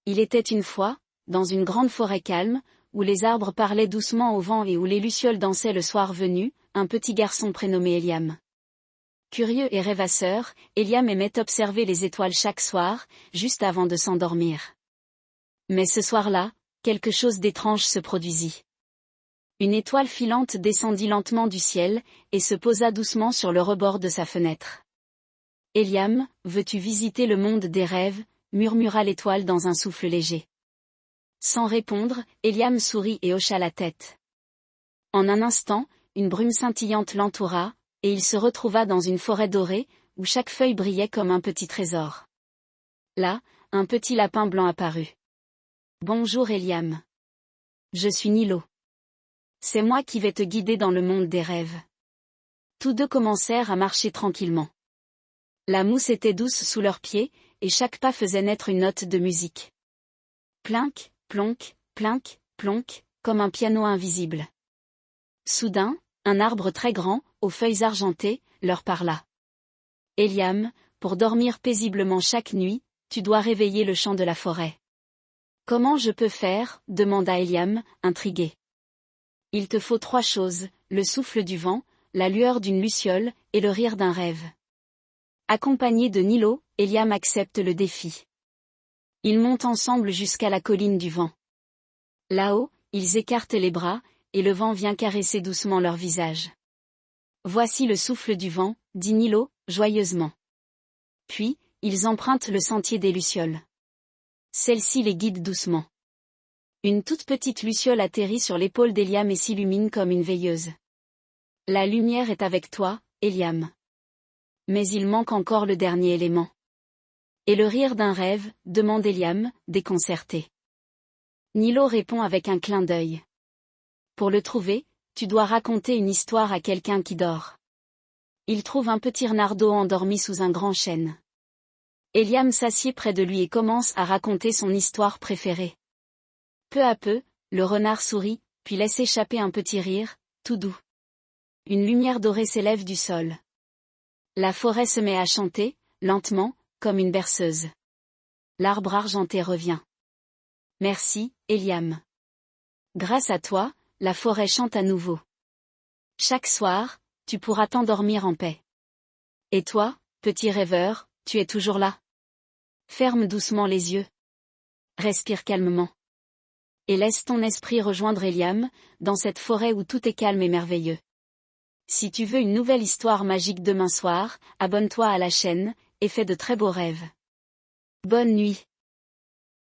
Il était une fois, dans une grande forêt calme, où les arbres parlaient doucement au vent et où les lucioles dansaient le soir venu, un petit garçon prénommé Éliam. Curieux et rêvasseur, Éliam aimait observer les étoiles chaque soir, juste avant de s'endormir. Mais ce soir-là, quelque chose d'étrange se produisit. Une étoile filante descendit lentement du ciel, et se posa doucement sur le rebord de sa fenêtre. « Éliam, veux-tu visiter le monde des rêves ?» murmura l'étoile dans un souffle léger. Sans répondre, Éliam sourit et hocha la tête. En un instant, une brume scintillante l'entoura, et il se retrouva dans une forêt dorée, où chaque feuille brillait comme un petit trésor. Là, un petit lapin blanc apparut. « Bonjour Éliam. Je suis Nilo. C'est moi qui vais te guider dans le monde des rêves. » Tous deux commencèrent à marcher tranquillement. La mousse était douce sous leurs pieds, et chaque pas faisait naître une note de musique. Plinc, plonk, plinc, plonk, comme un piano invisible. Soudain, un arbre très grand, aux feuilles argentées, leur parla. « Éliam, pour dormir paisiblement chaque nuit, tu dois réveiller le chant de la forêt. »« Comment je peux faire ?» demanda Éliam, intrigué. « Il te faut 3 choses, le souffle du vent, la lueur d'une luciole, et le rire d'un rêve. » Accompagné de Nilo, Éliam accepte le défi. Ils montent ensemble jusqu'à la colline du vent. Là-haut, ils écartent les bras, et le vent vient caresser doucement leur visage. « Voici le souffle du vent, » dit Nilo, joyeusement. Puis, ils empruntent le sentier des lucioles. Celle-ci les guide doucement. Une toute petite luciole atterrit sur l'épaule d'Éliam et s'illumine comme une veilleuse. « La lumière est avec toi, Éliam. » Mais il manque encore le dernier élément. « Et le rire d'un rêve ?» demande Éliam, déconcerté. Nilo répond avec un clin d'œil. « Pour le trouver, tu dois raconter une histoire à quelqu'un qui dort. » Il trouve un petit renard d'eau endormi sous un grand chêne. Éliam s'assied près de lui et commence à raconter son histoire préférée. Peu à peu, le renard sourit, puis laisse échapper un petit rire, tout doux. Une lumière dorée s'élève du sol. La forêt se met à chanter, lentement, comme une berceuse. L'arbre argenté revient. « Merci, Éliam. Grâce à toi, la forêt chante à nouveau. Chaque soir, tu pourras t'endormir en paix. Et toi, petit rêveur, tu es toujours là. Ferme doucement les yeux. Respire calmement. Et laisse ton esprit rejoindre Éliam, dans cette forêt où tout est calme et merveilleux. Si tu veux une nouvelle histoire magique demain soir, abonne-toi à la chaîne, et fais de très beaux rêves. Bonne nuit.